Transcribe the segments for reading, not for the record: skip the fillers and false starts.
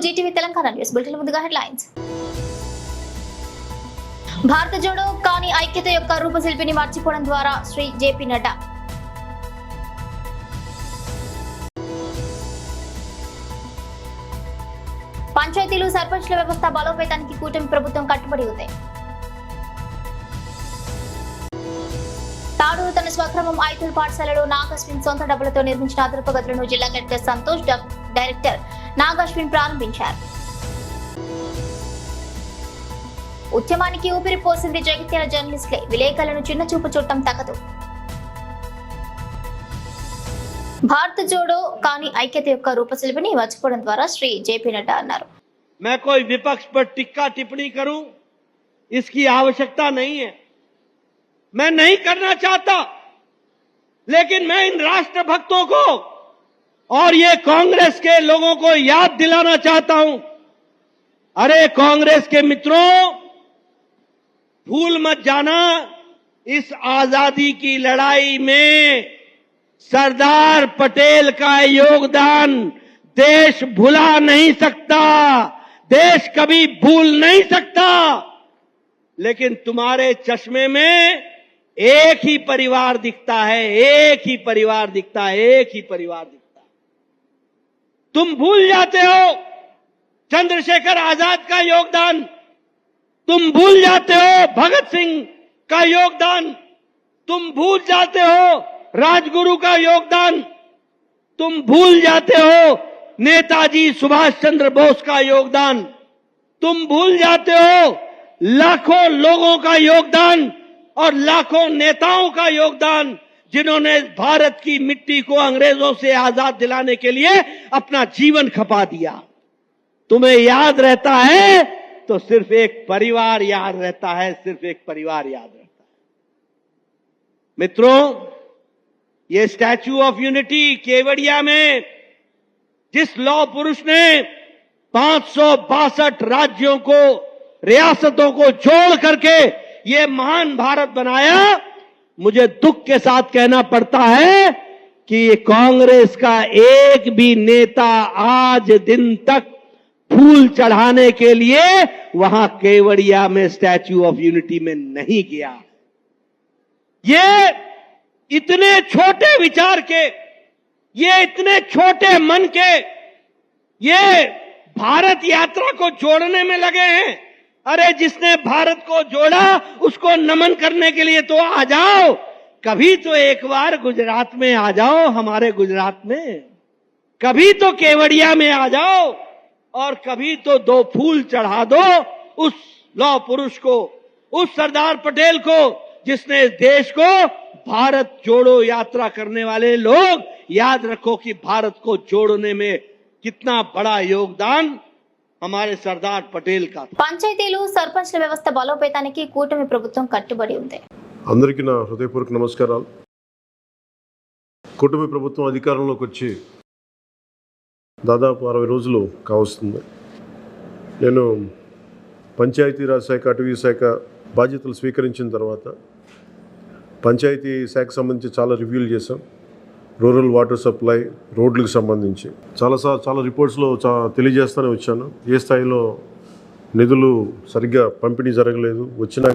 Zee TV Telangana news bulletin ముందుగా headlines. భారత జోడో కానీ ఐక్యత యొక్క రూపశిల్పిని మర్చిపోవడం ద్వారా శ్రీ జేపీ నడ్డా. పంచాయతీలు సర్పంచ్ల వ్యవస్థ బలోపేతానికి కూటమి ప్రభుత్వం కట్టుబడి ఉంది. తాడూరు తన స్వగ్రామం ఐతుల్ పాఠశాలలో నాగశ్విన్ సొంత డబ్బులతో నిర్మించిన అదనపు గదులను జిల్లా కలెక్టర్ సంతోష్, డైరెక్టర్ నాగశ్విన్ ప్రారంభించారు. ఉద్యమానికి ఊపిరి పోసింది జగిత్యాల జర్నలిస్టులే, విలేకరులను చిన్న చూపు చూడటం తగదు. భారత జోడో కానీ ఐక్యత యొక్క రూపశిల్పిని మర్చిపోవడం ద్వారా శ్రీ జేపీ నడ్డా అన్నారు. मैं कोई विपक्ष पर टिक्का टिप्पणी करूं, इसकी आवश्यकता नहीं है, मैं नहीं करना चाहता, लेकिन मैं इन राष्ट्रभक्तों को और ये कांग्रेस के लोगों को याद दिलाना चाहता हूं. अरे कांग्रेस के मित्रों, भूल मत जाना, इस आजादी की लड़ाई में सरदार पटेल का योगदान देश भुला नहीं सकता, देश कभी भूल नहीं सकता. लेकिन तुम्हारे चश्मे में एक ही परिवार दिखता है, एक ही परिवार दिखता है, एक ही परिवार दिखता है. तुम भूल जाते हो चंद्रशेखर आजाद का योगदान, तुम भूल जाते हो भगत सिंह का योगदान, तुम भूल जाते हो राजगुरु का योगदान, तुम भूल जाते हो नेताजी सुभाष चंद्र बोस का योगदान, तुम भूल जाते हो लाखों लोगों का योगदान और लाखों नेताओं का योगदान, जिन्होंने भारत की मिट्टी को अंग्रेजों से आजाद दिलाने के लिए अपना जीवन खपा दिया. तुम्हें याद रहता है तो सिर्फ एक परिवार याद रहता है, सिर्फ एक परिवार याद रहता है. मित्रों, ये स्टैच्यू ऑफ यूनिटी केवड़िया में जिस लौह पुरुष ने 562 राज्यों को, रियासतों को जोड़ करके ये महान भारत बनाया, मुझे दुख के साथ कहना पड़ता है कि कांग्रेस का एक भी नेता आज दिन तक फूल चढ़ाने के लिए वहां केवड़िया में स्टैच्यू ऑफ यूनिटी में नहीं गया. ये इतने छोटे विचार के, ये इतने छोटे मन के, ये भारत यात्रा को जोड़ने में लगे हैं. अरे जिसने भारत को जोड़ा उसको नमन करने के लिए तो आ जाओ, कभी तो एक बार गुजरात में आ जाओ, हमारे गुजरात में कभी तो केवड़िया में आ जाओ और कभी तो 2 फूल चढ़ा दो उस लौह पुरुष को, उस सरदार पटेल को, जिसने इस देश को भारत जोड़ो यात्रा करने वाले लोग याद रखो कि भारत को जोड़ने में कितना बड़ा योगदान हमारे सरदार पटेल का. పంచాయతీలు సర్పంచ్ల వ్యవస్థ బలోపేతానికి కూటమి ప్రభుత్వం కట్టుబడి ఉంది. అందరికీ నా హృదయపూర్వక నమస్కారాలు. కూటమి ప్రభుత్వం అధికారంలోకి వచ్చి దాదాపు 60 రోజులు కావస్తుంది. నేను పంచాయతీరాజ్ శాఖ, అటవీ శాఖ బాధ్యతలు స్వీకరించిన తర్వాత పంచాయతీ శాఖకు సంబంధించి చాలా రివ్యూలు చేశాం. రూరల్ వాటర్ సప్లై, రోడ్లకు సంబంధించి చాలా రిపోర్ట్స్లో తెలియజేస్తూనే వచ్చాను. ఏ స్థాయిలో నిధులు సరిగ్గా పంపిణీ జరగలేదు, వచ్చినా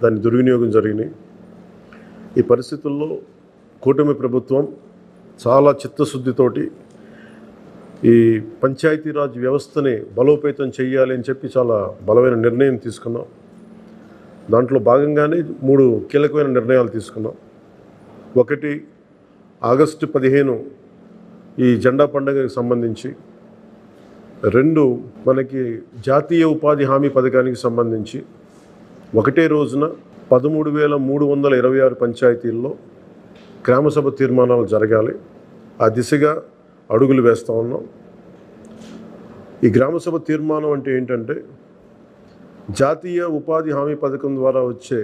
దాని దుర్వినియోగం జరిగినాయి. ఈ పరిస్థితుల్లో కూటమి ప్రభుత్వం చాలా చిత్తశుద్ధితోటి ఈ పంచాయతీరాజ్ వ్యవస్థని బలోపేతం చేయాలి అని చెప్పి చాలా బలమైన నిర్ణయం తీసుకున్నాం. దాంట్లో భాగంగానే 3 కీలకమైన నిర్ణయాలు తీసుకున్నాం. ఒకటి, ఆగస్టు 15 ఈ జెండా పండుగకి సంబంధించి. 2, మనకి జాతీయ ఉపాధి హామీ పథకానికి సంబంధించి ఒకటే రోజున 13,326 పంచాయతీల్లో గ్రామసభ తీర్మానాలు జరగాలి. ఆ దిశగా అడుగులు వేస్తూ ఉన్నాం. ఈ గ్రామసభ తీర్మానం అంటే ఏంటంటే, జాతీయ ఉపాధి హామీ పథకం ద్వారా వచ్చే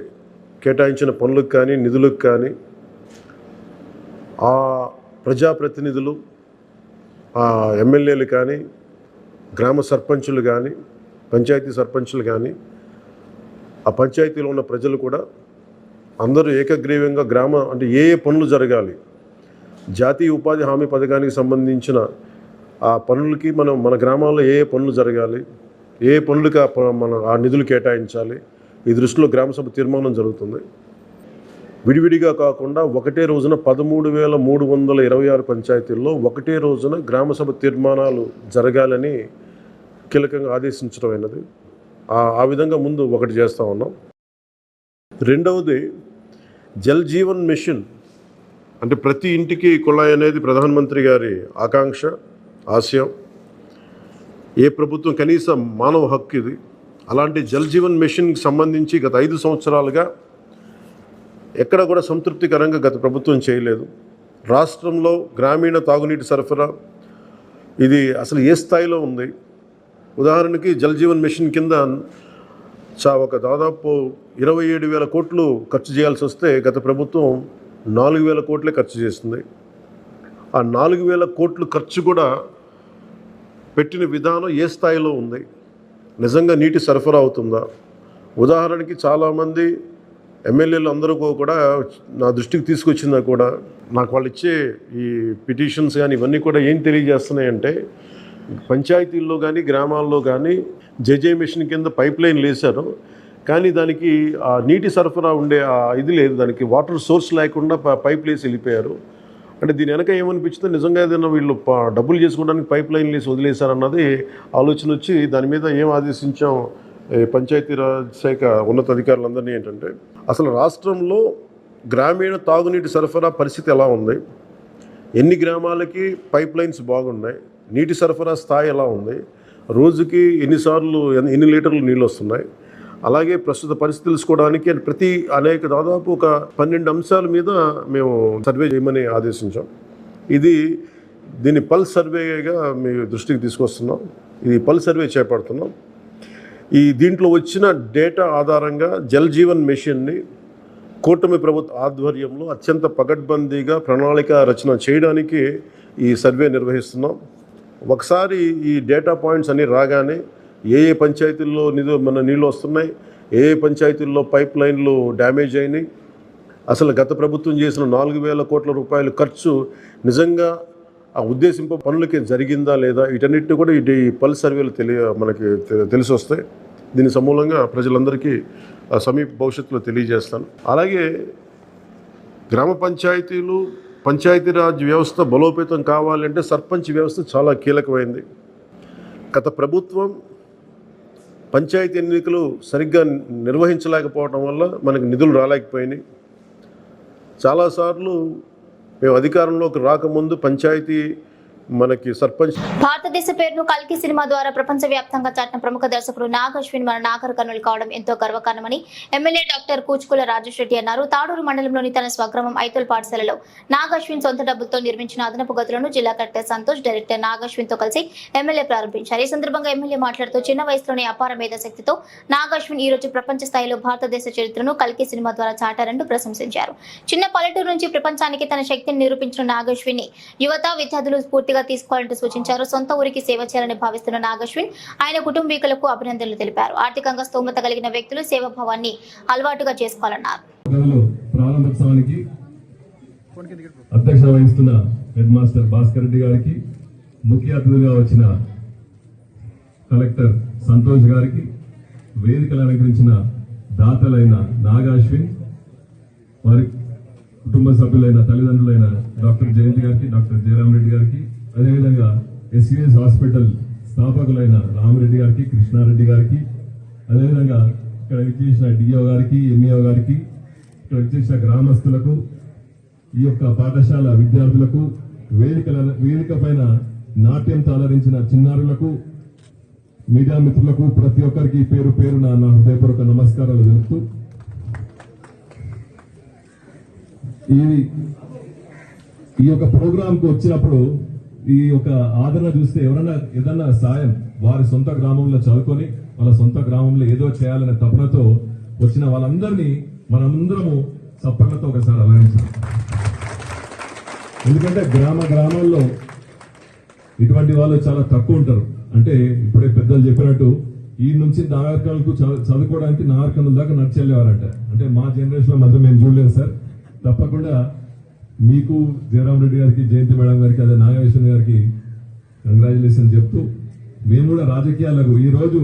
కేటాయించిన పనులకు కానీ, నిధులకు కానీ ఆ ప్రజాప్రతినిధులు, ఆ ఎమ్మెల్యేలు కానీ, గ్రామ సర్పంచులు కానీ, పంచాయతీ సర్పంచులు కానీ, ఆ పంచాయతీలో ఉన్న ప్రజలు కూడా అందరూ ఏకగ్రీవంగా అంటే ఏ పనులు జరగాలి, జాతీయ ఉపాధి హామీ పథకానికి సంబంధించిన ఆ పనులకి మన గ్రామాల్లో ఏ పనులు జరగాలి, ఏ పనులకి మనం ఆ నిధులు కేటాయించాలి, ఈ దృష్టిలో గ్రామసభ తీర్మానం జరుగుతుంది. విడివిడిగా కాకుండా ఒకటే రోజున 13,326 పంచాయతీల్లో ఒకటే రోజున గ్రామసభ తీర్మానాలు జరగాలని కీలకంగా ఆదేశించడమైనది. ఆ విధంగా ముందు ఒకటి చేస్తూ ఉన్నాం. రెండవది జల్ జీవన్ మిషన్, అంటే ప్రతి ఇంటికి కుళాయి అనేది ప్రధానమంత్రి గారి ఆకాంక్ష, ఆశయం. ఏ ప్రభుత్వం కనీసం మానవ హక్కు ఇది. అలాంటి జల్ జీవన్ మిషన్కి సంబంధించి గత 5 సంవత్సరాలుగా ఎక్కడ కూడా సంతృప్తికరంగా గత ప్రభుత్వం చేయలేదు. రాష్ట్రంలో గ్రామీణ తాగునీటి సరఫరా ఇది అసలు ఏ స్థాయిలో ఉంది? ఉదాహరణకి జల్ జీవన్ మిషన్ కింద ఒక దాదాపు 27,000 కోట్లు ఖర్చు చేయాల్సి వస్తే గత ప్రభుత్వం 4,000 కోట్లే ఖర్చు చేస్తుంది. ఆ 4,000 కోట్లు ఖర్చు కూడా పెట్టిన విధానం ఏ స్థాయిలో ఉంది? నిజంగా నీటి సరఫరా అవుతుందా? ఉదాహరణకి చాలామంది ఎమ్మెల్యేలు అందరూ కూడా నా దృష్టికి తీసుకొచ్చిందా కూడా నాకు వాళ్ళు ఇచ్చే ఈ పిటిషన్స్ కానీ ఇవన్నీ కూడా ఏం తెలియజేస్తున్నాయంటే, పంచాయతీల్లో కానీ గ్రామాల్లో కానీ జేజే మిషన్ కింద పైప్ లైన్లు వేశారు, కానీ దానికి ఆ నీటి సరఫరా ఉండే ఇది లేదు, దానికి వాటర్ సోర్స్ లేకుండా పైప్ వేసి వెళ్ళిపోయారు. అంటే దీని వెనక ఏమనిపించిందో, నిజంగా ఏదైనా వీళ్ళు డబ్బులు చేసుకోవడానికి పైప్ లైన్లు వేసి వదిలేశారన్నది ఆలోచన వచ్చి దాని మీద ఏం ఆదేశించాం పంచాయతీరాజ్ శాఖ ఉన్నతాధికారులందరినీ ఏంటంటే, అసలు రాష్ట్రంలో గ్రామీణ తాగునీటి సరఫరా పరిస్థితి ఎలా ఉంది, ఎన్ని గ్రామాలకి పైప్ లైన్స్ బాగున్నాయి, నీటి సరఫరా స్థాయి ఎలా ఉంది, రోజుకి ఎన్ని లీటర్లు నీళ్ళు వస్తున్నాయి, అలాగే ప్రస్తుత పరిస్థితి తెలుసుకోవడానికి దాదాపు ఒక 12 అంశాల మీద మేము సర్వే చేయమని ఆదేశించాం. దీన్ని పల్స్ సర్వేగా మీ దృష్టికి తీసుకొస్తున్నాం. ఇది పల్స్ సర్వే చేపడుతున్నాం. దీంట్లో వచ్చిన డేటా ఆధారంగా జల్ జీవన్ మిషన్ని కూటమి ప్రభుత్వ ఆధ్వర్యంలో అత్యంత పకడ్బందీగా ప్రణాళిక రచన చేయడానికి ఈ సర్వే నిర్వహిస్తున్నాం. ఒకసారి ఈ డేటా పాయింట్స్ అన్నీ రాగానే ఏ పంచాయతీల్లో నీళ్ళు వస్తున్నాయి, ఏ పంచాయతీల్లో పైప్ లైన్లు డ్యామేజ్ అయినాయి, అసలు గత ప్రభుత్వం చేసిన 4,000 కోట్ల రూపాయల ఖర్చు నిజంగా ఆ ఉద్దేశింపు పనులకి జరిగిందా లేదా, వీటన్నిటిని కూడా ఈ పల్స్ సర్వేలు మనకి తెలిసి వస్తాయి. దీని సమూలంగా ప్రజలందరికీ సమీప భవిష్యత్తులో తెలియజేస్తాను. అలాగే గ్రామ పంచాయతీలు, పంచాయతీరాజ్ వ్యవస్థ బలోపేతం కావాలంటే సర్పంచ్ వ్యవస్థ చాలా కీలకమైంది. గత ప్రభుత్వం పంచాయతీ ఎన్నికలు సరిగ్గా నిర్వహించలేకపోవడం వల్ల మనకు నిధులు రాలేకపోయినాయి. చాలాసార్లు మేము అధికారంలోకి రాకముందు పంచాయతీ మనకి సర్పంచ్. భారతదేశ పేరును కల్కి సినిమా ద్వారా ప్రపంచవ్యాప్తంగా చాటిన ప్రముఖ దర్శకుడు నాగ్ అశ్విన్ మన నాగర్ కర్నూలు కావడం ఎంతో గర్వకారణమని ఎమ్మెల్యే డాక్టర్ కూచుకుల రాజేష్ రెడ్డి అన్నారు. తాడూరు మండలంలోని తన స్వగ్రామం ఐతుల్ పాఠశాలలో నాగ్ అశ్విన్ సొంత డబ్బులతో నిర్మించిన అదనపు గదులను జిల్లా కలెక్టర్ సంతోష్ డైరెక్టర్ నాగ్ అశ్విన్ తో కలిసి ఎమ్మెల్యే ప్రారంభించారు. ఈ సందర్భంగా ఎమ్మెల్యే మాట్లాడుతూ చిన్న వయసులోనే అపార మేధాశక్తితో నాగ్ అశ్విన్ ఈ రోజు ప్రపంచ స్థాయిలో భారతదేశ చరిత్రను కల్కి సినిమా ద్వారా చాటారంటూ ప్రశంసించారు. చిన్న పల్లెటూరు నుంచి ప్రపంచానికి తన శక్తిని నిరూపించిన నాగ్ అశ్విన్ ని యువత విద్యార్థులు స్ఫూర్తిగా తీసుకోవాలంటూ సూచించారు. సొంత ఊరికి సేవ చేయాలని భావిస్తున్న నాగ్ అశ్విన్ ఆయన కుటుంబీకులకు అభినందనలు తెలిపారు. ఆర్థికంగా స్తోమత కలిగిన వ్యక్తులు సేవాభావాన్ని అలవాటుగా చేసుకోవాలన్నారు. ప్రారంభోత్సవానికి అధ్యక్షత వహిస్తున్న హెడ్ మాస్టర్ భాస్కర్ రెడ్డి గారికి, ముఖ్య అతిథిగా వచ్చిన కలెక్టర్ సంతోష్ గారికి, వేదికలు అలంకరించిన దాతలైన నాగ్ అశ్విన్, వారి కుటుంబ సభ్యులైన తల్లిదండ్రులైన డాక్టర్ జయంతి గారికి, డాక్టర్ జయరామ్ రెడ్డి గారికి, అదేవిధంగా ఎస్విఎస్ హాస్పిటల్ స్థాపకులైన రామరెడ్డి గారికి, కృష్ణారెడ్డి గారికి, అదేవిధంగా ఇక్కడ విచ్చేసిన డిఓ గారికి, ఎంఈఓ గారికి, ఇక్కడ విచ్చేసిన గ్రామస్తులకు, ఈ యొక్క పాఠశాల విద్యార్థులకు, వేదిక పైన నాట్యంతో అలరించిన చిన్నారులకు, మీడియా మిత్రులకు, ప్రతి ఒక్కరికి పేరు పేరున నా హృదయపూర్వక నమస్కారాలు తెలుపుతూ, ఈ యొక్క ప్రోగ్రామ్ కు వచ్చినప్పుడు ఈ యొక్క ఆదరణ చూస్తే ఎవరైనా ఏదన్నా సాయం వారి సొంత గ్రామంలో చదువుకొని వాళ్ళ సొంత గ్రామంలో ఏదో చేయాలనే తపనతో వచ్చిన వాళ్ళందరినీ మనందరము చప్పట్లతో ఒకసారి అలరించాం. ఎందుకంటే గ్రామాల్లో ఇటువంటి వాళ్ళు చాలా తక్కువ ఉంటారు. అంటే ఇప్పుడే పెద్దలు చెప్పినట్టు ఈ నుంచి నాగరికలకు చదువుకోవడానికి నాగరికల దాకా నడిచెళ్ళేవారంట. అంటే మా జనరేషన్ లో మాత్రం మేము చూడలేదు సార్. తప్పకుండా మీకు జయరామ్ రెడ్డి గారికి, జయంతి మేడం గారికి, అదే నాగేశ్వర గారికి కంగ్రాచులేషన్ చెప్తూ మేము కూడా రాజకీయాలకు ఈరోజు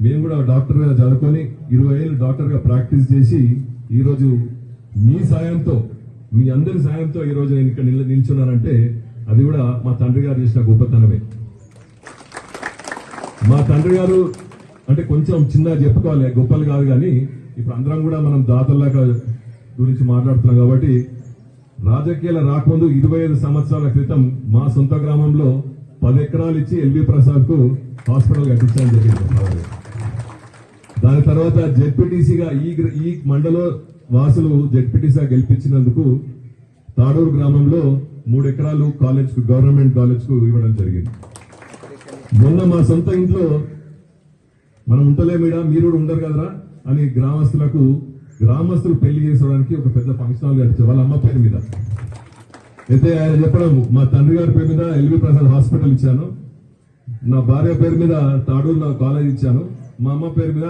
మేము కూడా డాక్టర్గా చదువుకొని 20 ఏళ్ళు డాక్టర్గా ప్రాక్టీస్ చేసి ఈరోజు మీ సాయంతో మీ అందరి సాయంతో ఈరోజు నేను ఇక్కడ నిల్చున్నానంటే అది కూడా మా తండ్రి గారు చేసిన గొప్పతనమే. మా తండ్రి గారు అంటే కొంచెం చిన్నగా చెప్పుకోవాలి, గొప్పలు కాదు, కానీ ఇప్పుడు అందరం కూడా మనం దాతల్లాగా గురించి మాట్లాడుతున్నాం కాబట్టి రాజకీయాలు రాకముందు 25 సంవత్సరాల క్రితం మా సొంత గ్రామంలో 10 ఎకరాలు ఇచ్చి ఎల్వి ప్రసాద్ కు హాస్పిటల్ కట్టించడం జరిగింది. దాని తర్వాత జెడ్పీటీసీగా ఈ మండల వాసులు జెడ్పీటీసీగా గెలిపించినందుకు తాడూరు గ్రామంలో 3 ఎకరాలు కాలేజ్ కు గవర్నమెంట్ కాలేజ్ కు ఇవ్వడం జరిగింది. మొన్న మా సొంత ఇంట్లో మనం ఉంటలేమీడా మీరు కూడా ఉండరు కదరా అని గ్రామస్తులు పెళ్లి చేసుకోవడానికి ఒక పెద్ద ఫంక్షన్ హాల్ కట్టించారు వాళ్ళ అమ్మ పేరు మీద. అయితే ఆయన చెప్పడం మా తండ్రి గారి పేరు మీద ఎల్వి ప్రసాద్ హాస్పిటల్ ఇచ్చాను, నా భార్య పేరు మీద తాడూరులో కాలేజ్ ఇచ్చాను, మా అమ్మ పేరు మీద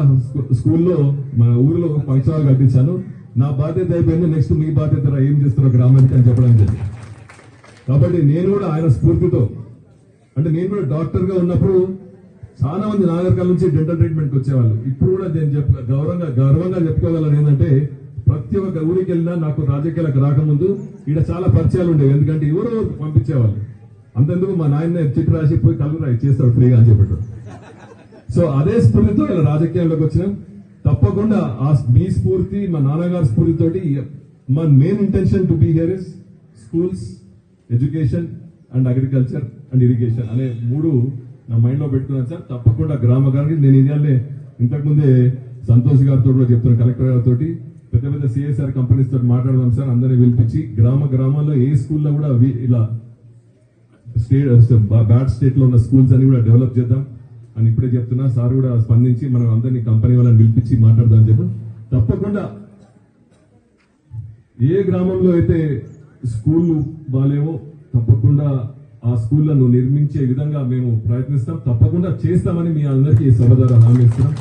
స్కూల్లో మా ఊరిలో ఫంక్షన్ హాల్ కట్టించాను, నా బాధ్యత అయిపోయింది, నెక్స్ట్ మీ బాధ్యత ఏం చేస్తారో గ్రామానికి అని చెప్పడం జరిగింది. కాబట్టి నేను కూడా ఆయన స్ఫూర్తితో అంటే నేను కూడా డాక్టర్ గా ఉన్నప్పుడు చాలా మంది నాగరికాల నుంచి డెంటల్ ట్రీట్మెంట్ వచ్చేవాళ్ళు. ఇప్పుడు కూడా నేను గర్వంగా చెప్పుకోగలను ఏంటంటే ప్రతి ఒక్క ఊరికి వెళ్ళినా నాకు రాజకీయాలకు రాకముందు ఇక్కడ చాలా పరిచయాలు ఉండేవి, ఎందుకంటే ఎవరో పంపించేవాళ్ళు. అంతెందుకు మా నాయన చిట్టు రాసి పోయి కళ్ళు రాయి చేస్తాడు ఫ్రీగా అని చెప్పాడు. సో అదే స్ఫూర్తితో ఇలా రాజకీయాల్లోకి వచ్చినాం. తప్పకుండా మీ స్ఫూర్తి మా నాన్నగారి స్ఫూర్తితోటి మా main intention to be here is schools, education and agriculture and irrigation అనే 3 నా మైండ్ లో పెట్టుకున్నాను సార్. తప్పకుండా గ్రామానికి నేను ఇదే ఇంతకుముందే సంతోష్ గారితో కూడా చెప్తున్నాను, కలెక్టర్ గారితో పెద్ద పెద్ద సిఎస్ఆర్ కంపెనీస్ తోటి మాట్లాడదాం సార్, అందరినీ పిలిపించి గ్రామాల్లో ఏ స్కూల్లో కూడా ఇలా బ్యాడ్ స్టేట్ లో ఉన్న స్కూల్స్ అని కూడా డెవలప్ చేద్దాం అని ఇప్పుడే చెప్తున్నా. సార్ కూడా స్పందించి మనం అందరినీ కంపెనీ వాళ్ళని పిలిపించి మాట్లాడదాం చెప్పి తప్పకుండా ఏ గ్రామంలో అయితే స్కూళ్ళు బాలేవో తప్పకుండా ఆ స్కూళ్లను నిర్మించే విధంగా మేము ప్రయత్నిస్తాం, తప్పకుండా చేస్తామని మీ అందరికీ సభ ద్వారా హామీ ఇస్తున్నాం.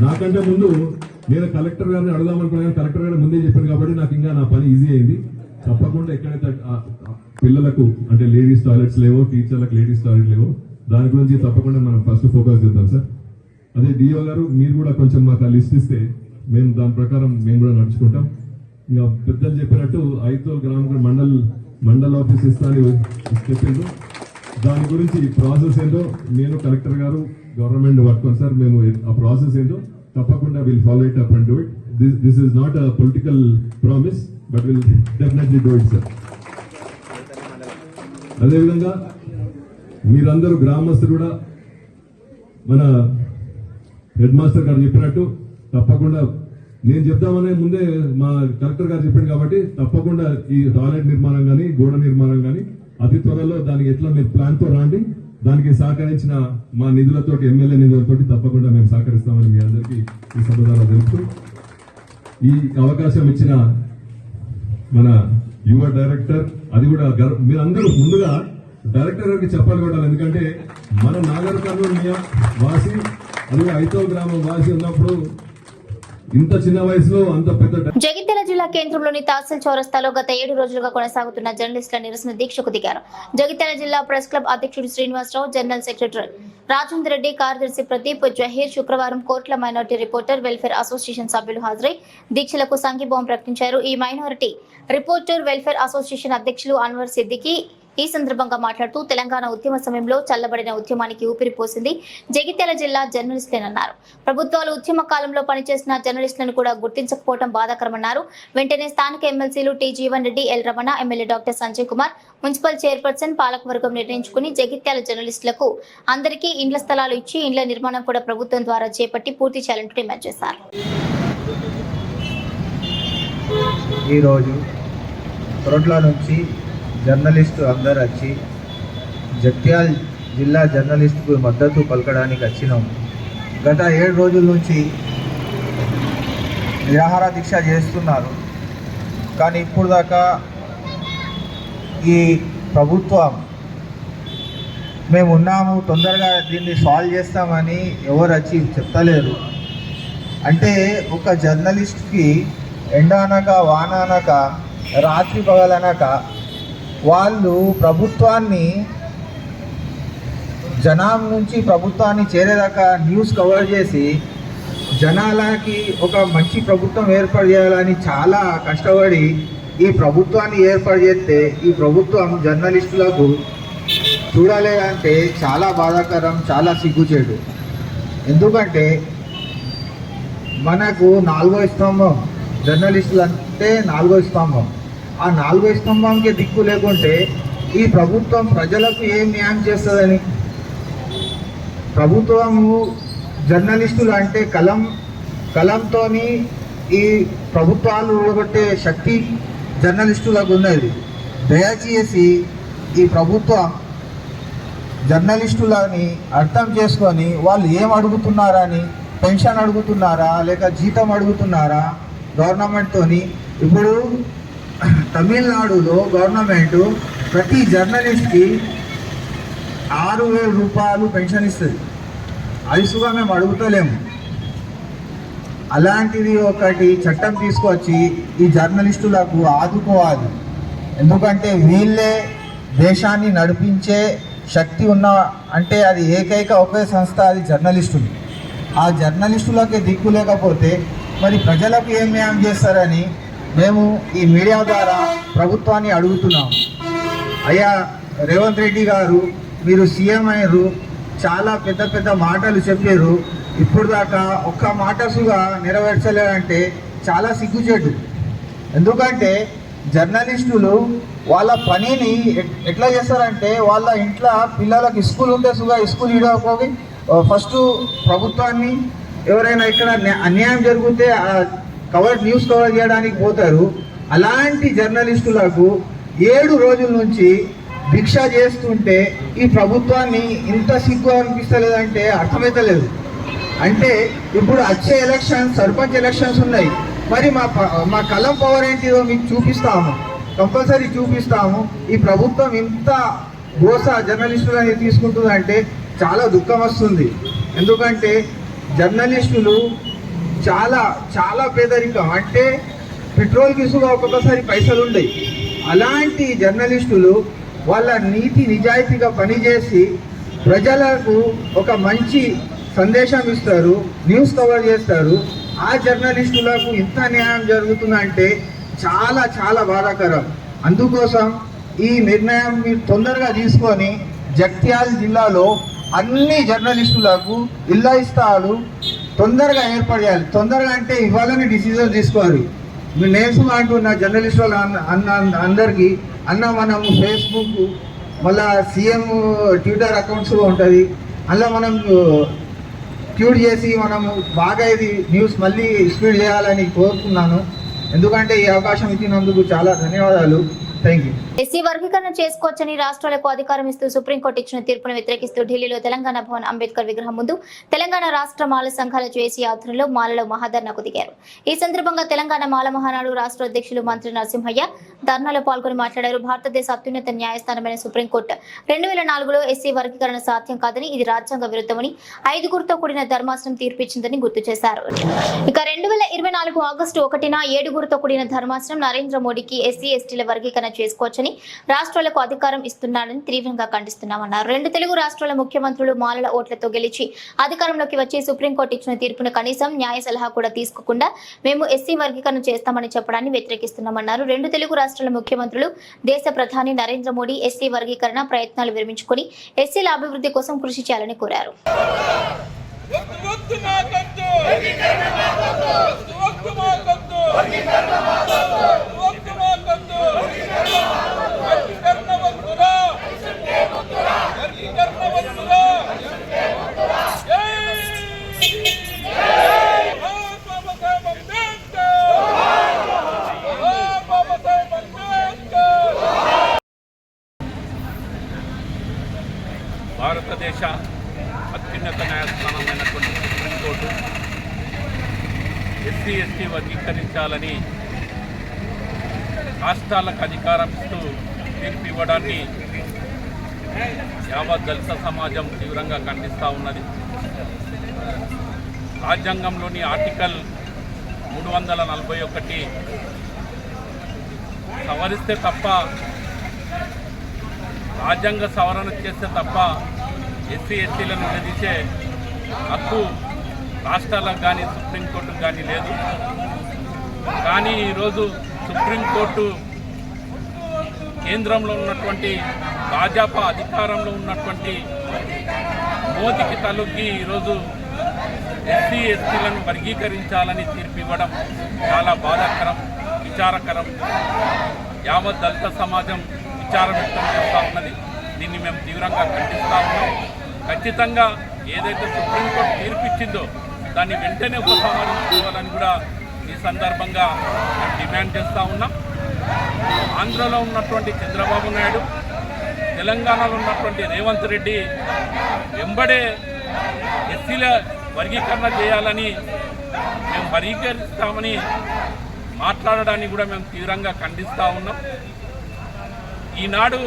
నాకంటే ముందు నేను కలెక్టర్ గారిని అడుగుదామనుకున్నాను, కలెక్టర్ గారు ముందే చెప్పాను కాబట్టి నాకు ఇంకా నా పని ఈజీ అయింది. తప్పకుండా ఎక్కడైతే పిల్లలకు అంటే లేడీస్ టాయిలెట్స్ లేవో, టీచర్లకు లేడీస్ టాయిలెట్ లేవో దాని గురించి తప్పకుండా మనం ఫస్ట్ ఫోకస్ చేద్దాం సార్. అదే డిఓ గారు మీరు కూడా కొంచెం మాకు ఆ లిస్ట్ ఇస్తే మేము దాని ప్రకారం మేము కూడా నడుచుకుంటాం. ఇంకా పెద్దలు చెప్పినట్టు ఐతోల్ గ్రామ మండల్ ఆఫీస్ ఇస్తాను చెప్పిండు, దాని గురించి ప్రాసెస్ ఏంటో నేను కలెక్టర్ గారు గవర్నమెంట్ పట్టుకోండి సార్, మేము ఆ ప్రాసెస్ ఏంటో తప్పకుండా will follow it up and do it. This is not a political promise but will definitely do it sir. అదేవిధంగా మీరందరూ గ్రామస్తులు కూడా మన హెడ్ మాస్టర్ గారు చెప్పినట్టు తప్పకుండా నేను చెప్తామనే ముందే మా కలెక్టర్ గారు చెప్పాడు కాబట్టి తప్పకుండా ఈ టాయిలెట్ నిర్మాణం కానీ గోడ నిర్మాణం కానీ అతి త్వరలో దానికి ఎట్లా మీరు ప్లాన్ తో రాండి, దానికి సహకరించిన మా నిధులతోటి ఎమ్మెల్యే నిధులతోటి తప్పకుండా మేము సహకరిస్తామని మీ అందరికీ ఈ సభ ద్వారా తెలుపుతూ ఈ అవకాశం ఇచ్చిన మన యువ డైరెక్టర్ అది కూడా మీరందరూ ముందుగా డైరెక్టర్ గారికి చెప్పాలి కూడా, ఎందుకంటే మన నాగర్ కర్నూలు వాసి అది ఐతోల్ గ్రామం వాసి ఉన్నప్పుడు ఇంత చిన్న వయసులో అంత పెద్ద. జగిత్యాల జిల్లా కేంద్రంలోని తహసీల్ చౌరస్తాలో గత 7 రోజులుగా కొనసాగుతున్న జర్నలిస్టుల నిరసన దీక్షకు దిగారు. జగిత్యాల జిల్లా ప్రెస్ క్లబ్ అధ్యక్షుడు శ్రీనివాసరావు, జనరల్ సెక్రటరీ రాజేందర్ రెడ్డి, కార్యదర్శి ప్రదీప్ జహీర్ శుక్రవారం కోట్ల మైనారిటీ రిపోర్టర్ వెల్ఫేర్ అసోసియేషన్ సభ్యులు హాజరై దీక్షలకు సంఘీభావం ప్రకటించారు. ఈ మైనారిటీ రిపోర్టర్ వెల్ఫేర్ అసోసియేషన్ అధ్యక్షులు అన్వర్ సిద్దికి ఈ సందర్భంగా మాట్లాడుతూ తెలంగాణ ఉద్యమ సమయంలో చల్లబడిన ఉద్యమానికి ఊపిరిపోసింది జగిత్యాల జిల్లా జర్నలిస్టులేనన్నారు. ప్రభుత్వాలు ఉద్యమ కాలంలో పనిచేసిన జర్నలిస్టులను కూడా గుర్తించకపోవడం బాధాకరమన్నారు. వెంటనే స్థానిక ఎమ్మెల్సీలు T Jeevan Reddy, L Ramana, MLA doctor Sanjay Kumar, municipal chairperson పాలకవర్గం నిర్ణయించుకుని జగిత్యాల జర్నలిస్టులకు అందరికీ ఇండ్ల స్థలాలు ఇచ్చి ఇండ్ల నిర్మాణం కూడా ప్రభుత్వం ద్వారా చేపట్టి పూర్తి చేయాలంటూ డిమాండ్ చేశారు. ఈరోజు కొరట్ల నుంచి జర్నలిస్టు అందరు వచ్చి జగిత్యాల జిల్లా జర్నలిస్టుకు మద్దతు పలకడానికి వచ్చినాం. గత 7 రోజుల నుంచి నిరాహార దీక్ష చేస్తున్నారు, కానీ ఇప్పుడు దాకా ఈ ప్రభుత్వం మేము ఉన్నాము తొందరగా దీన్ని సాల్వ్ చేస్తామని ఎవరు వచ్చి చెప్తలేరు. అంటే ఒక జర్నలిస్ట్కి ఎండ అనక వాన అనక రాత్రి పగలనక వాళ్ళు ప్రభుత్వాన్ని జనం నుంచి ప్రభుత్వాన్ని చేరేదాకా న్యూస్ కవర్ చేసి జనాలకి ఒక మంచి ప్రభుత్వం ఏర్పాటు చేయాలని చాలా కష్టపడి ఈ ప్రభుత్వాన్ని ఏర్పాటు చేస్తే ఈ ప్రభుత్వం జర్నలిస్టులకు చూడలేదంటే చాలా బాధాకరం, చాలా సిగ్గుచేటు. ఎందుకంటే మనకు 4వ స్తంభం జర్నలిస్టులు అంటే 4వ స్తంభం. ఆ 4వ స్తంభంకి దిక్కు లేకుంటే ఈ ప్రభుత్వం ప్రజలకు ఏం న్యాయం చేస్తుందని. ప్రభుత్వము జర్నలిస్టులు అంటే కలంతో ఈ ప్రభుత్వాలు ఊడగొట్టే శక్తి జర్నలిస్టులకు ఉన్నది. దయచేసి ఈ ప్రభుత్వం జర్నలిస్టులని అర్థం చేసుకొని వాళ్ళు ఏం అడుగుతున్నారని, పెన్షన్ అడుగుతున్నారా లేక జీతం అడుగుతున్నారా గవర్నమెంట్తో. ఇప్పుడు తమిళనాడులో గవర్నమెంట్ ప్రతి జర్నలిస్ట్కి 6,000 రూపాయలు పెన్షన్ ఇస్తుంది. అదిసుగా మేము అడుగుతలేము. అలాంటిది ఒకటి చట్టం తీసుకొచ్చి ఈ జర్నలిస్టులకు ఆదుకోవాలి. ఎందుకంటే వీళ్ళే దేశాన్ని నడిపించే శక్తి ఉన్న అంటే అది ఏకైక ఒకే సంస్థ, అది జర్నలిస్టులు. ఆ జర్నలిస్టులకే దిక్కు లేకపోతే మరి ప్రజలకు ఏం న్యాయం చేస్తారని మేము ఈ మీడియా ద్వారా ప్రభుత్వాన్ని అడుగుతున్నాం. అయ్యా రేవంత్ రెడ్డి గారు, మీరు సీఎం అయ్యారు, చాలా పెద్ద పెద్ద మాటలు చెప్పారు, ఇప్పుడు దాకా ఒక్క మాటసుగా నెరవేర్చలేదంటే చాలా సిగ్గుచేటు. ఎందుకంటే జర్నలిస్టులు వాళ్ళ పనిని ఎట్లా చేస్తారంటే వాళ్ళ ఇంట్లో పిల్లలకు స్కూల్ ఉంటే సుగా స్కూల్ ఇవ్వకపోయి ఫస్ట్ ప్రభుత్వాన్ని ఎవరైనా ఇక్కడ అన్యాయం జరిగితే న్యూస్ కవర్ చేయడానికి పోతారు. అలాంటి జర్నలిస్టులకు 7 రోజుల నుంచి భిక్ష చేస్తుంటే ఈ ప్రభుత్వాన్ని ఇంత సిగ్గు అనిపిస్తలేదంటే అర్థమైతలేదు. అంటే ఇప్పుడు వచ్చే సర్పంచ్ ఎలక్షన్స్ ఉన్నాయి. మరి మా కలం పవర్ ఏంటిదో మీకు చూపిస్తాము, కంపల్సరీ చూపిస్తాము. ఈ ప్రభుత్వం ఇంత గోస జర్నలిస్టులని తీసుకుంటుందంటే చాలా దుఃఖం వస్తుంది. ఎందుకంటే జర్నలిస్టులు చాలా చాలా పేదరికం, అంటే పెట్రోల్కి ఇసుగా ఒక్కొక్కసారి పైసలు ఉండయి. అలాంటి జర్నలిస్టులు వాళ్ళ నీతి నిజాయితీగా పనిచేసి ప్రజలకు ఒక మంచి సందేశం ఇస్తారు, న్యూస్ కవర్ చేస్తారు. ఆ జర్నలిస్టులకు ఇంత న్యాయం జరుగుతుందంటే చాలా చాలా బాధాకరం. అందుకోసం ఈ నిర్ణయం మీరు తొందరగా తీసుకొని జగిత్యాల జిల్లాలో అన్ని జర్నలిస్టులకు ఇళ్ళ స్థలాలు తొందరగా ఏర్పాటు చేయాలి. తొందరగా అంటే ఇవ్వాలని డిసిజన్ తీసుకోవాలి. మీరు నేర్చుకుని అంటున్న జర్నలిస్టులు అందరికీ మనం ఫేస్బుక్, మళ్ళీ సీఎం ట్విట్టర్ అకౌంట్స్ ఉంటుంది, అందులో మనం ట్వీట్ చేసి మనము బాగా ఇది న్యూస్ మళ్ళీ స్పీడ్ చేయాలని కోరుకున్నాను. ఎందుకంటే ఈ అవకాశం ఇచ్చినందుకు చాలా ధన్యవాదాలు. Thank you. ఎస్సీ వర్గీకరణ చేసుకోవచ్చని రాష్ట్రాలకు అధికారం ఇస్తూ సుప్రీంకోర్టు ఇచ్చిన తీర్పును వ్యతిరేకిస్తూ ఢిల్లీలో తెలంగాణ భవన్ అంబేద్కర్ విగ్రహం ముందు తెలంగాణ రాష్ట్ర మాల సంఘాల జేఏసీ ఆధ్వర్యంలో మాలలో మహాధర్నాకు దిగారు. ఈ సందర్భంగా తెలంగాణ మాల మహానాడు రాష్ట్ర అధ్యక్షులు మంత్రి నరసింహయ్య ధర్నాలో పాల్గొని మాట్లాడారు. భారతదేశ అత్యున్నత న్యాయస్థానమైన సుప్రీంకోర్టు 2004లో ఎస్సీ వర్గీకరణ సాధ్యం కాదని, ఇది రాజ్యాంగ విరుద్ధమని 5గురితో కూడిన ధర్మాసనం తీర్పు ఇచ్చిందని గుర్తు చేశారు. ఇక 2024 ఆగస్టు 1న 7గురితో కూడిన ధర్మాసనం నరేంద్ర మోడీకి ఎస్సీ ఎస్టీల వర్గీకరణ చేసుకోవచ్చని రాష్ట్రాలకు అధికారం ఇస్తున్నాడని తీవ్రంగా ఖండిస్తున్నామన్నారు. 2 తెలుగు రాష్ట్రాల ముఖ్యమంత్రులు మాలల ఓట్లతో గెలిచి అధికారంలోకి వచ్చి సుప్రీంకోర్టు ఇచ్చిన తీర్పును కనీసం న్యాయ సలహా కూడా తీసుకోకుండా మేము ఎస్సీ వర్గీకరణ చేస్తామని చెప్పడాన్ని వ్యతిరేకిస్తున్నామన్నారు. 2 తెలుగు రాష్ట్రాల ముఖ్యమంత్రులు దేశ ప్రధాని నరేంద్ర మోడీ ఎస్సీ వర్గీకరణ ప్రయత్నాలు విరమించుకొని ఎస్సీల అభివృద్ధి కోసం కృషి చేయాలని కోరారు. భారతదేశ అత్యున్నత న్యాయస్థానమైనటువంటి సుప్రీంకోర్టు ఎస్సీ ఎస్టీ వర్గీకరించాలని రాష్ట్రాలకు అధికారం ఇస్తూ తీర్పు ఇవ్వడాన్ని యావత్ దళిత సమాజం తీవ్రంగా ఖండిస్తూ ఉన్నది. రాజ్యాంగంలోని ఆర్టికల్ 341 సవరిస్తే తప్ప, రాజ్యాంగ సవరణ చేస్తే తప్ప ఎస్సీ ఎస్టీలను విడదీసే హక్కు రాష్ట్రాలకు కానీ సుప్రీంకోర్టుకు కానీ లేదు. కానీ ఈరోజు సుప్రీంకోర్టు కేంద్రంలో ఉన్నటువంటి భాజపా అధికారంలో ఉన్నటువంటి మోదీకి తలొగ్గి ఈరోజు ఎస్సీ ఎస్టీలను వర్గీకరించాలని తీర్పు ఇవ్వడం చాలా బాధాకరం, విచారకరం. యావత్ దళిత సమాజం విచారం వ్యక్తం చేస్తూ ఉన్నది. దీన్ని మేము తీవ్రంగా ఖండిస్తూ ఉన్నాం. ఖచ్చితంగా ఏదైతే సుప్రీంకోర్టు తీర్పిచ్చిందో దాన్ని వెంటనే ఉపసంహరించుకోవాలని కూడా ఈ సందర్భంగా మేము డిమాండ్ చేస్తూ ఉన్నాం. ఆంధ్రలో ఉన్నటువంటి చంద్రబాబు నాయుడు, తెలంగాణలో ఉన్నటువంటి రేవంత్ రెడ్డి వెంబడే ఎస్సీల వర్గీకరణ చేయాలని మేము వర్గీకరిస్తామని మాట్లాడడాన్ని కూడా మేము తీవ్రంగా ఖండిస్తూ ఉన్నాం. ఈనాడు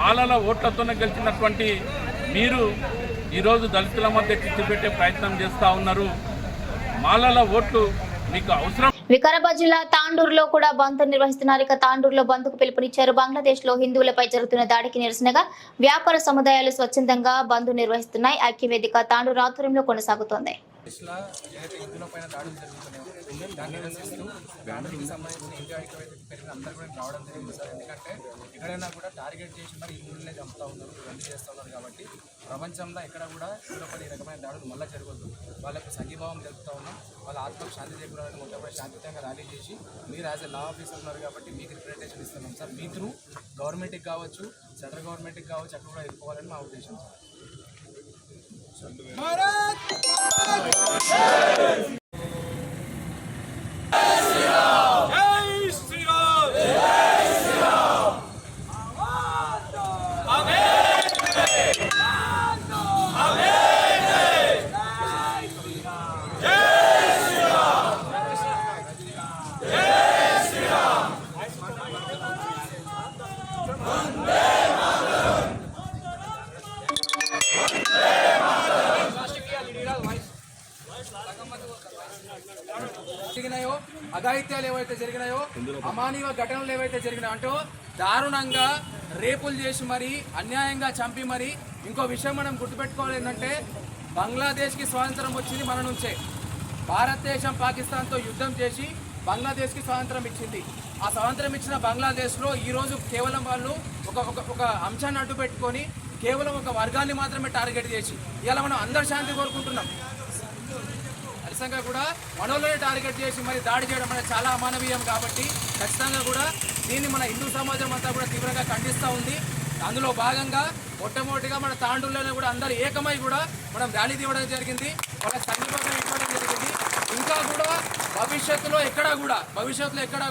మాలల ఓట్లతోనే గెలిచినటువంటి మీరు ఈరోజు దళితుల మధ్య చిచ్చు పెట్టే ప్రయత్నం చేస్తూ ఉన్నారు. మాలల ఓట్లు మీకు అవసరం. వికారాబాద్ జిల్లా తాండూరులో కూడా బంద్ నిర్వహిస్తున్నారు. ఇక తాండూరులో బంద్కు పిలుపునిచ్చారు. బంగ్లాదేశ్ లో హిందువులపై జరుగుతున్న దాడికి నిరసనగా వ్యాపార సముదాయాలు స్వచ్ఛందంగా బంద్ నిర్వహిస్తున్నాయి. ఐక్యవేదిక తాండూరు ఆధ్వర్యంలో కొనసాగుతోంది. దాన్ని నిరసిస్తూ ఫ్యామిలీకి సంబంధించిన ఇండియా ఐక్యవేదిక పెరిగిన అందరూ కూడా రావడం జరిగింది సార్. ఎందుకంటే ఎక్కడైనా కూడా టార్గెట్ చేసి మరి హిందువులనే చంపుతూ ఉన్నారు, ఇవన్నీ చేస్తూ ఉన్నారు. కాబట్టి ప్రపంచంలో ఎక్కడ కూడా హిందువులపై ఈ రకమైన దాడులు మళ్ళీ జరగద్దు. వాళ్ళకు సంఘీభావం తెలుపుతూ ఉన్నాం. వాళ్ళ ఆత్మకు శాంతి చేకూరాలని మొట్టమొదటి శాంతియుతంగా ర్యాలీ చేసి మీరు యాజ్ ఎ లా ఆఫీసర్ ఉన్నారు కాబట్టి మీకు రిప్రజెంటేషన్ ఇస్తున్నాం సార్. మీ త్రూ గవర్నమెంట్కి కావచ్చు, సెంట్రల్ గవర్నమెంట్కి కావచ్చు, అక్కడ కూడా ఎదుర్కోవాలని మా ఉద్దేశం సార్. జరిగినాయో అఘాయిత్యాలు ఏవైతే జరిగినాయో, అమానవీయ ఘటనలు ఏవైతే జరిగినాయో అంటూ దారుణంగా రేపులు చేసి మరి అన్యాయంగా చంపి మరి ఇంకో విషయం మనం గుర్తుపెట్టుకోవాలి ఏంటంటే బంగ్లాదేశ్కి స్వాతంత్రం వచ్చింది మన నుంచే. భారతదేశం పాకిస్తాన్తో యుద్ధం చేసి బంగ్లాదేశ్కి స్వాతంత్రం ఇచ్చింది. ఆ స్వాతంత్రం ఇచ్చిన బంగ్లాదేశ్లో ఈరోజు కేవలం వాళ్ళు ఒక అంశాన్ని అడ్డు పెట్టుకొని కేవలం ఒక వర్గాన్ని మాత్రమే టార్గెట్ చేసి ఇలా మనం అందరు శాంతి కోరుకుంటున్నాం. ఖచ్చితంగా కూడా మనోళ్ళని టార్గెట్ చేసి మరి దాడి చేయడం అనేది చాలా అమానవీయం. కాబట్టి ఖచ్చితంగా కూడా దీన్ని మన హిందూ సమాజం అంతా కూడా తీవ్రంగా ఖండిస్తూ ఉంది. అందులో భాగంగా మొట్టమొదటిగా మన తాండూరులోనే కూడా అందరూ ఏకమై కూడా మనం ర్యాలీ తీయడం జరిగింది, వాళ్ళకి సంఘీభావం ఇవ్వడం జరిగింది. ఇంకా కూడా భవిష్యత్తులో ఎక్కడా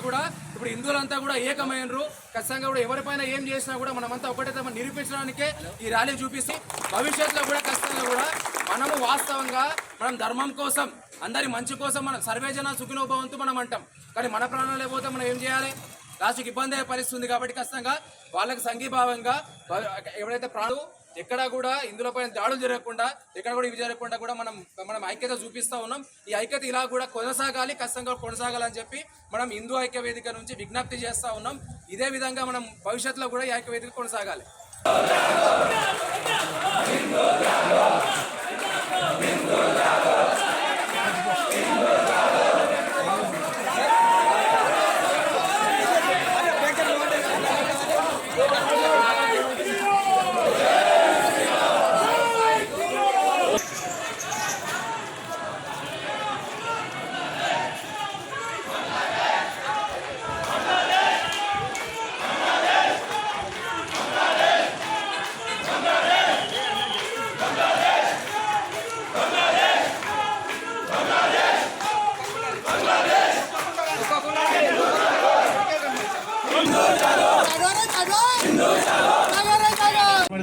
కూడా ఇప్పుడు హిందువులంతా కూడా ఏకమైనరు. ఖచ్చితంగా కూడా ఎవరిపైన ఏం చేసినా కూడా మనమంతా ఒకటే నిరూపించడానికే ఈ ర్యాలీ చూపిస్తే భవిష్యత్తులో కూడా ఖచ్చితంగా కూడా మనము వాస్తవంగా మనం ధర్మం కోసం, అందరి మంచి కోసం, మనం సర్వేజన సుఖినోభవంతు మనం అంటాం. కానీ మన ప్రాణాలు పోతే మనం ఏం చేయాలి? లాస్ట్కి ఇబ్బంది అయ్యే పరిస్థితి ఉంది. కాబట్టి ఖచ్చితంగా వాళ్ళకి సంఘీభావంగా ఎవరైతే ప్రాణులు ఎక్కడ కూడా ఇందులోపైన దాడులు జరగకుండా, ఎక్కడ కూడా ఇవి జరగకుండా కూడా మనం ఐక్యత చూపిస్తూ ఉన్నాం. ఈ ఐక్యత ఇలా కూడా కొనసాగాలి, ఖచ్చితంగా కొనసాగాలని చెప్పి మనం హిందూ ఐక్య వేదిక నుంచి విజ్ఞప్తి చేస్తూ ఉన్నాం. ఇదే విధంగా మనం భవిష్యత్తులో కూడా ఈ ఐక్య వేదిక కొనసాగాలి.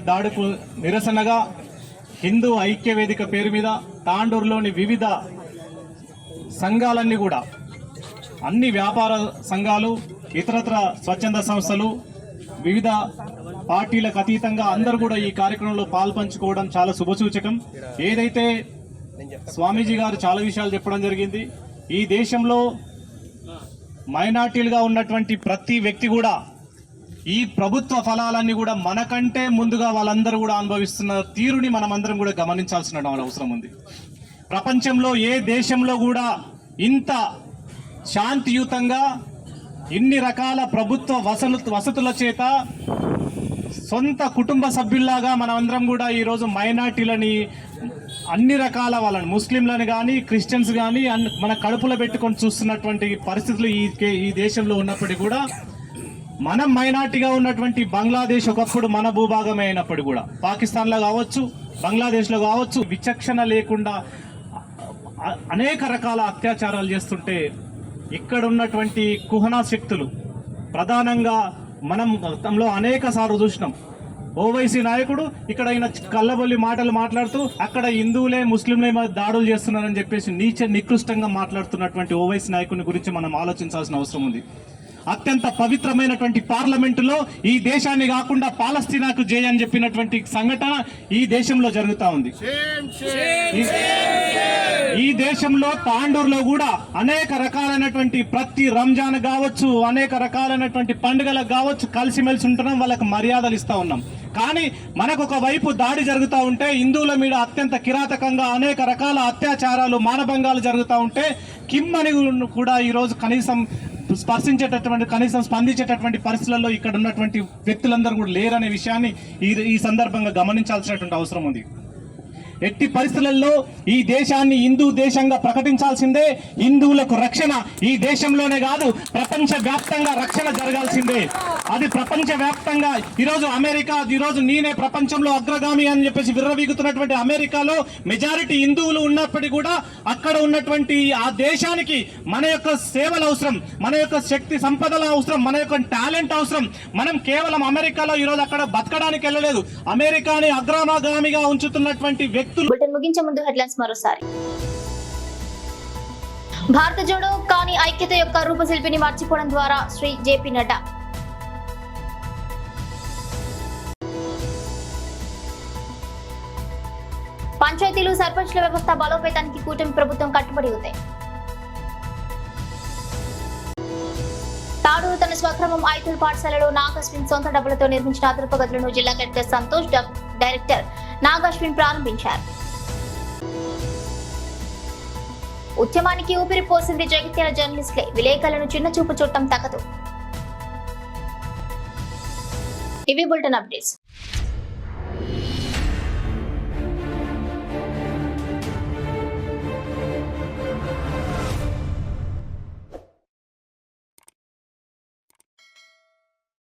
దాడుకు నిరసనగా హిందూ ఐక్య వేదిక పేరు మీద తాండూరులోని వివిధ సంఘాలన్నీ కూడా, అన్ని వ్యాపార సంఘాలు, ఇతరత్ర స్వచ్ఛంద సంస్థలు, వివిధ పార్టీలకు అతీతంగా అందరూ కూడా ఈ కార్యక్రమంలో పాల్పంచుకోవడం చాలా శుభసూచకం. ఏదైతే స్వామీజీ గారు చాలా విషయాలు చెప్పడం జరిగింది, ఈ దేశంలో మైనార్టీలుగా ఉన్నటువంటి ప్రతి వ్యక్తి కూడా ఈ ప్రభుత్వ ఫలాలన్నీ కూడా మనకంటే ముందుగా వాళ్ళందరూ కూడా అనుభవిస్తున్న తీరుని మనమందరం కూడా గమనించాల్సిన అవసరం ఉంది. ప్రపంచంలో ఏ దేశంలో కూడా ఇంత శాంతియుతంగా ఇన్ని రకాల ప్రభుత్వ వసతుల చేత సొంత కుటుంబ సభ్యుల్లాగా మనమందరం కూడా ఈరోజు మైనార్టీలని అన్ని రకాల వాళ్ళని ముస్లింలను కానీ క్రిస్టియన్స్ కానీ మన కడుపులో పెట్టుకొని చూస్తున్నటువంటి పరిస్థితులు ఈ దేశంలో ఉన్నప్పటికీ కూడా మనం మైనార్టీగా ఉన్నటువంటి బంగ్లాదేశ్ ఒకప్పుడు మన భూభాగమే అయినప్పుడు కూడా పాకిస్తాన్లో కావచ్చు బంగ్లాదేశ్లో కావచ్చు విచక్షణ లేకుండా అనేక రకాల అత్యాచారాలు చేస్తుంటే ఇక్కడ ఉన్నటువంటి కుహనా శక్తులు ప్రధానంగా మనం గతంలో అనేక సార్లు చూసినాం. ఓవైసీ నాయకుడు ఇక్కడ ఈయన కళ్ళబొల్లి మాటలు మాట్లాడుతూ అక్కడ హిందువులే ముస్లింలే దాడులు చేస్తున్నారని చెప్పేసి నికృష్టంగా మాట్లాడుతున్నటువంటి ఓవైసీ నాయకుని గురించి మనం ఆలోచించాల్సిన అవసరం ఉంది. అత్యంత పవిత్రమైనటువంటి పార్లమెంటులో ఈ దేశాన్ని కాకుండా పాలస్తీనాకు జై అని చెప్పినటువంటి సంఘటన ఈ దేశంలో జరుగుతూ ఉంది. ఈ దేశంలో తాండూరులో కూడా అనేక రకాలైనటువంటి ప్రతి రంజాన్ కావచ్చు అనేక రకాలైనటువంటి పండుగలకు కావచ్చు కలిసిమెలిసి ఉంటున్నాం, వాళ్ళకి మర్యాదలు ఇస్తా ఉన్నాం. కానీ మనకు ఒక వైపు దాడి జరుగుతూ ఉంటే హిందువుల మీద అత్యంత కిరాతకంగా అనేక రకాల అత్యాచారాలు మానభంగాలు జరుగుతూ ఉంటే కిమ్మని కూడా ఈరోజు కనీసం స్పందించేటటువంటి పరిస్థితులలో ఇక్కడ ఉన్నటువంటి వ్యక్తులందరూ కూడా లేరనే విషయాన్ని ఈ సందర్భంగా గమనించాల్సినటువంటి అవసరం ఉంది. ఎట్టి పరిస్థితులలో ఈ దేశాన్ని హిందూ దేశంగా ప్రకటించాల్సిందే. హిందువులకు రక్షణ ఈ దేశంలోనే కాదు ప్రపంచ వ్యాప్తంగా రక్షణ జరగాల్సిందే. అది ప్రపంచ వ్యాప్తంగా ఈరోజు అమెరికా ఈరోజు నేనే ప్రపంచంలో అగ్రగామి అని చెప్పేసి విర్రవీగుతున్నటువంటి అమెరికాలో మెజారిటీ హిందువులు ఉన్నప్పటికీ కూడా అక్కడ ఉన్నటువంటి ఆ దేశానికి మన యొక్క సేవలు అవసరం, మన యొక్క శక్తి సంపదల అవసరం, మన యొక్క టాలెంట్ అవసరం. మనం కేవలం అమెరికాలో ఈరోజు అక్కడ బతకడానికి వెళ్ళలేదు. అమెరికాని అగ్రగామిగా ఉంచుతున్నటువంటి వ్యక్తులు. బులెటిన్ ముగించే ముందు హెడ్లైన్స్ మరోసారి. భారత జోడో కానీ ఐక్యత యొక్క రూపశిల్పిని మర్చిపోవడం ద్వారా శ్రీ జేపీ నడ్డా. పంచాయతీలు సర్పంచ్ల వ్యవస్థ బలోపేతానికి కూటమి ప్రభుత్వం కట్టుబడి ఉంది. తాడూరు తన స్వగ్రామం ఐతుల్ పాఠశాలలో నాగశ్విన్ సొంత డబ్బులతో నిర్మించిన అదనపు గదులను జిల్లా కలెక్టర్ సంతోష్, డైరెక్టర్ నాగశ్విన్ ప్రారంభించారు. ఉద్యమానికి ఊపిరి పోసింది జగిత్యాల జర్నలిస్టులే, విలేకరులను చిన్న చూపు చూడటం తగదు. ఇవి బులెటిన్ అప్డేట్స్.